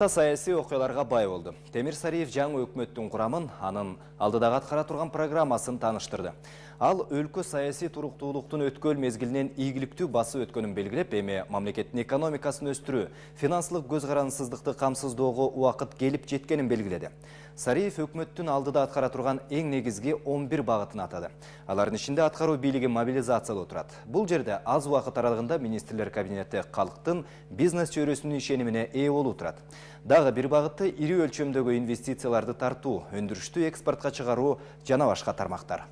Саясий окуяларга бай болду. Темир Сариев жаңы өкмөттүн курамын, анын алдыдагы аткара турган программасын тааныштырды. Ал өлкө саясий туруктуулуктун өткөл мезгилинен ийгиликтүү басып өткөнүн белгилеп, эми мамлекеттин экономикасын өстүрүү, финансылык көз карансыздыкты камсыздоого убакыт келип жеткенин белгиледи. Сариев өкмөттүн алдыда аткара турган эң негизги 11 багытын атады. Алардын ичинде аткаруу бийлиги мобилизациялуу турат. Бул жерде аз убакыт аралыгында министрлер кабинети калктын бизнес чөйрөсүнүн ишенимине ээ болуу турат. Дагы бир багыты ири өлчөмдөгү инвестицияларды тартуу, өндүрүштү экспортко чыгаруу жана башка тармактар.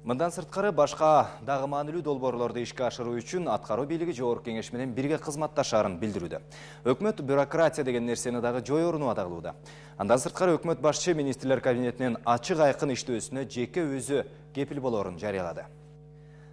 Мындан сырткары башка дагы маанилүү долбоорлорду ишке ашыруу үчүн аткаруу бийлиги жогорку кеңеш менен бирге кызматташаарын билдирүүдө. Өкмөт бюрократия деген нерсени дагы жоюуну адагылууда. Андан сырткары өкмөт башчы министрлер кабинетинин ачык айкын иштөөсүнө жеке өзү кепил болоорун жарыялады.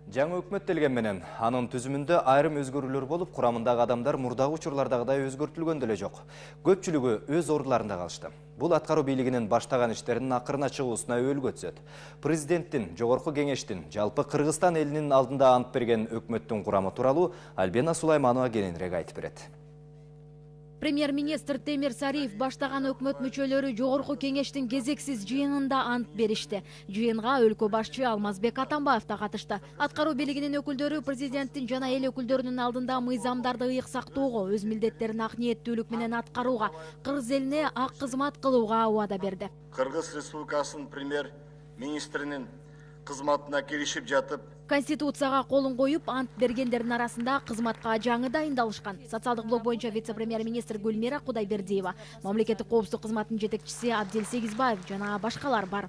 Жаңы өкмөт келген менен анын түзүмүндө айрым өзгөрүүлөр болуп, курамындагы адамдар мурдагы учурлардагыдай өзгөртүлгөн деле жок. Көпчүлүгү өз ордуларында калышты. Бул аткаруу бийлигинин баштаган иштеринин акырына чыгуусуна өбөлгө түзөт. Президенттин, жогорку кеңештин, жалпы Кыргызстан элинин алдында ант берген өкмөттүн курамы тууралуу Альбина Сулайманова кененирээк айтып берет. Премьер-министр Темир Сариев баштаган өкмөт мүчөлөрү жогорку кеңештин кезексиз жыйынында ант беришти. Жыйынга өлкө башчы Алмазбек Атамбаев да катышты. Аткаруу бийлигинин өкүлдөрү президенттин жана эл өкүлдөрүнүн алдында мыйзамдарды ыйык сактоого, өз милдеттерин ак ниеттүүлүк менен аткарууга, кыргыз элине ак кызмат кылууга убада берди. Кыргыз Республикасынын премьер-министринин кызматына киришип жатып, Конституцияга колун коюп, ант бергендердин арасында кызматка жаңы дайындалышкан. Социалдык блок боюнча вице-премьер-министр Гүлмира Кудайбердиева, мамлекеттик коопсуздук кызматынын жетекчиси Абдил Сегизбаев жана башкалар бар.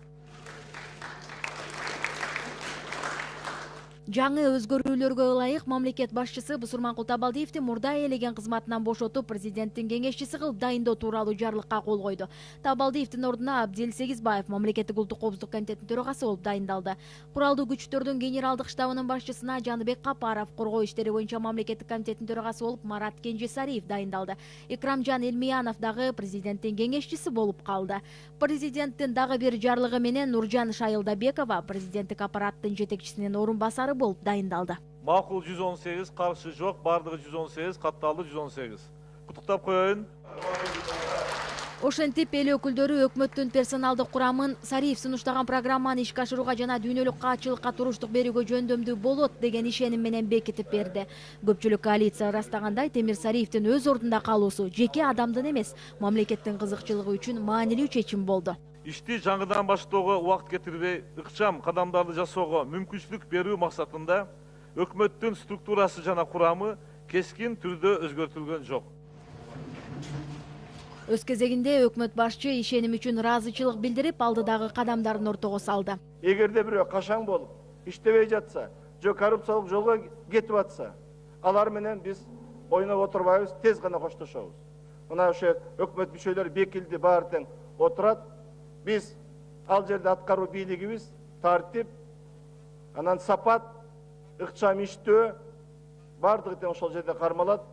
Жаңы өзгөрүүлөргө ылайык мамлекет башчысы Бусурманкул Табалдиевди мурда ээлеген кызматынан бошотуп, президенттин кеңешчиси кылып дайындоо тууралуу жарлыкка кол койду. Табалдиевдин ордуна Абдил Сегизбаев мамлекеттик улуттук коопсуздук комитетинин төрагасы болуп дайындалды. Куралдуу күчтөрдүн генералдык штабынын башчысына Жаныбек Капаров, коргоо иштери боюнча мамлекеттик комитетинин төрагасы болуп Марат Кенжесариев дайындалды. Икрамжан Элмиянов дагы президенттин кеңешчиси болуп калды. Президенттин дагы бир жарлыгы менен Нуржан Шайылдабекова президенттик аппараттын жетекчисинин орун басары болуп дайындалды. Макул 118, каршы жок, бардыгы 118, катталды 118. Куттуктап коеюн. Ошентип эл өкүлдөрү өкмөттүн персоналдык курамын Сариев сунуштаган программаны ишке ашырууга жана дүйнөлүк каатчылыкка туруштук берүүгө жөндөмдүү болот деген ишеним менен бекитип берди. Көпчүлүк коалиция ырастагандай Темир Сариевдин өз ордунда калуусу жеке адамдын эмес, мамлекеттин кызыкчылыгы үчүн маанилүү чечим болду. Ишти жаңыдан баштоого убакыт кетирбей, ыкчам кадамдарды жасоого мүмкүнчүлүк берүү максатында өкмөттүн структурасы жана курамы кескин түрдө өзгөртүлгөн жок. Өз кезегинде өкмөт башчы ишеним үчүн ыраазычылык билдирип, алдыдагы кадамдарын ортого салды. Эгерде бирөө кашаң болуп, иштебей жатса, же коррупциялык жолго кетип атса, алар менен биз ойноп отурбайбыз, тез гана коштошобуз. Мына ошо өкмөт мүчөлөрү бекилди, баары тең отурат. Биз ал жерде аткаруу бийлигибиз тартип, анан сапат, ыкчам иштөө бардыгы тең ошол жерде кармалат.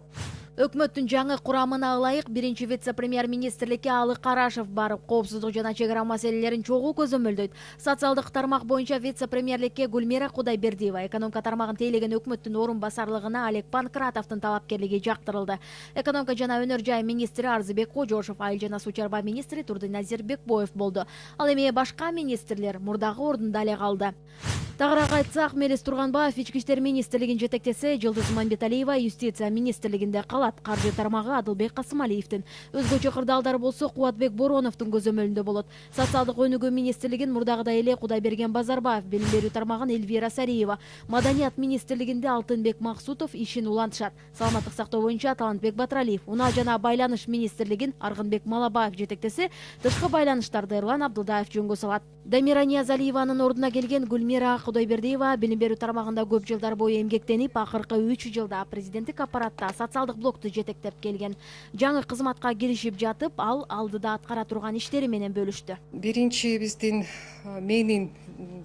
Өкмөттүн жаңы курамына ылайык биринчи вице-премьер-министрликке Алык Карашев барып, коопсуздук жана чек ара маселелерин чогуу көзөмөлдөйт. Социалдык тармак боюнча вице-премьерликке Гүлмира Кудайбердиева, экономика тармагын тейлеген өкмөттүн орун басарлыгына Олег Панкратовдун талапкерлиги жактырылды. Экономика жана өнөр жай министри Арзыбек Кожошов, айыл жана суу чарба министри Турдыназир Бекбоев болду. Ал эми башка министрлер мурдагы ордунда эле калды. Тагыраак айтсак, Мелис Турганбаев ички иштер министрлигин жетектесе, Жылдыз Мамбеталиева юстиция министрлигинде калат. Каржы тармагы Адылбек Касымалиевдин. Өзгөчө кырдаалдар болсо Кубатбек Бороновдун көзөмөлүндө болот. Социалдык өнүгүү министрлигин мурдагыдай эле Кудайберген Базарбаев, билим берүү тармагын Эльвира Сариева, маданият министрлигинде Алтынбек Максутов ишин улантышат. Саламаттык сактоо боюнча Талантбек Батыралиев, унаа жана байланыш министрлигин Аргынбек Малабаев жетектесе, тышкы байланыштарды Эрлан Абдылдаев жөнгө салат. Дамира Ниязалиеванын ордуна келген Гүлмира Кудайбердиева билим берүү тармагында көп жылдар бою эмгектенип, акыркы 3 жылда президенттик аппаратта социалдык блокту жетектеп келген. Жаңы кызматка киришип жатып, ал алдыда аткара турган иштери менен бөлүштү. Биринчи менин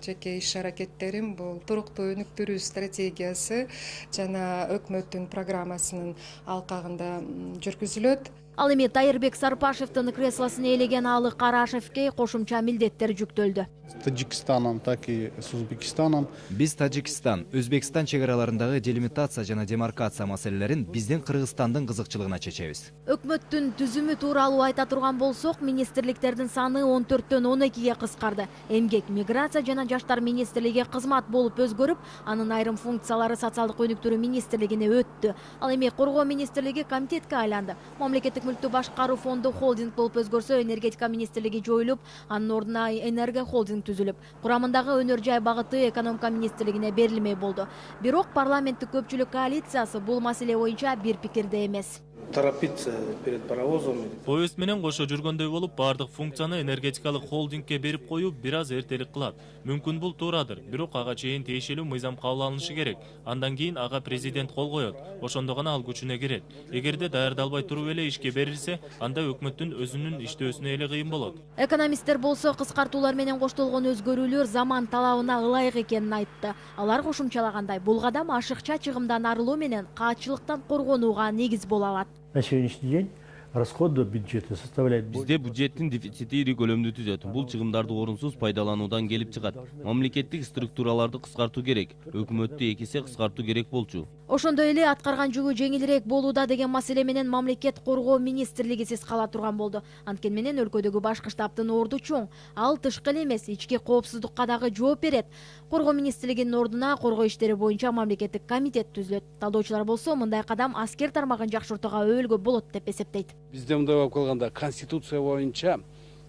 жеке иш аракеттерим бул туруктуу өнүктүрүү стратегиясы жана өкмөттүн программасынын алкагында жүргүзүлөт. Ал эми Тайырбек Сарпашевдин креслосын ээлеген Алы Карашевке кошумча милдеттер жүктөлдү. Таджикстаном, так и с Узбекистаном. Биз Тажикстан, Өзбекстан чегараларындагы делимитация жана демаркация маселелерин биздин Кыргызстандын кызыкчылыгына чечебиз. Өкмөттүн түзүмү тууралуу айта турган болсок, министрликтердин саны 14-төн 12-ге кыскарды. Эмгек, миграция жана жаштар министрлиги кызмат болуп өзгөрүп, анын айрым функциялары социалдык өнүктүрүү министрлигине өттү. Ал эми Коргоо министрлиги комитетке айланды. Мамлекеттик мүлктү башкаруу фонду холдинг болуп өзгөрсө, энергетика министрлиги жоюлуп, анын ордуна Энерго холдинг түзүлүп, курамындагы өнөр жай багыты экономика министрлигине берилмей болду. Бирок парламенттик көпчүлүк коалициясы бул маселе боюнча бир пикирде эмес. Торопиться перед паровозом. Поезд менен кошо жүргөндөй болуп, бардык функцияны энергетикалык холдингке берип коюу бир аз эртелик кылат. Мүмкүн бул туурадыр, бирок ага чейин тиешелүү мыйзам кабыл алынышы керек. Андан кийин ага президент кол коет. Ошондо гана ал күчүнө кирет. Эгерде даярдалбай туруп эле ишке берилсе, анда өкмөттүн өзүнүн иштөөсүнө эле кыйын болот. Экономисттер болсо кыскартуулар менен коштолгон өзгөрүүлөр заман талабына ылайык экенин айтты. Алар кошумчалагандай, бул кадам ашыкча чыгымдан арылуу менен каатчылыктан коргонууга негиз боло алат. На сегодняшний день расходы бюджета составляют... Бизде бюджеттин дефицити ири көлөмдү түзөт. Бул чыгымдарды орунсуз пайдалануудан келип чыгат. Мамлекеттик структураларды кыскартуу керек. Өкмөттү 2 эсе кыскартуу керек болчу. Ошондой эле аткарган жүгү жеңилирээк болууда деген маселе менен мамлекет коргоо министрлигисиз кала турган болду. Анткени менен өлкөдөгү башкы штабтын орду чоң. Ал тышкы эле эмес, ички коопсуздукка дагы жооп берет. Коргоо министрлигинин ордуна коргоо иштери боюнча мамлекеттик комитет түзүлөт. Талдоочулар болсо, мындай кадам аскер тармагын жакшыртууга өбөлгө болот деп эсептейт. Бизде мындай болуп калганда, конституция боюнча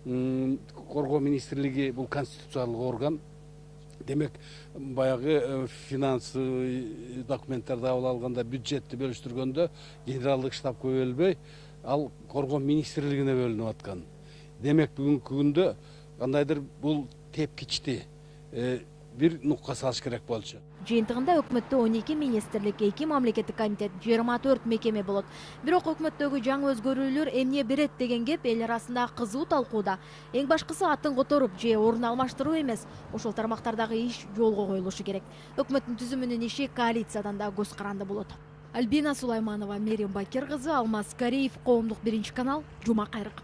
коргоо министрлиги бул конституциялык орган. Демек, баягы финансы документтарды кабыл алганда, бюджетти бөлүштүргөндө генералдык штабка бөлбөй, ал коргоо министрлигине бөлүнүп аткан. Демек, бүгүнкү күндө кандайдыр бул тепкичти бир нукка салыш керек болчу. Жыйынтыгында өкмөттө 12 министрлик, 2 мамлекеттик комитет, 24 мекеме болот. Бирок өкмөттөгү жаңы өзгөрүүлөр эмне берет деген кеп эл арасында кызуу талкууда. Эң башкысы атын которуп же орун алмаштыруу эмес, ошол тармактардагы иш жолго коюлушу керек. Өкмөттүн түзүмүнүн иши коалициядан да көз каранды болот. Альбина Сулайманова, Мерим Бакир кызы, Алмаз Кариев, Коомдук 1 канал, Жума кайрык.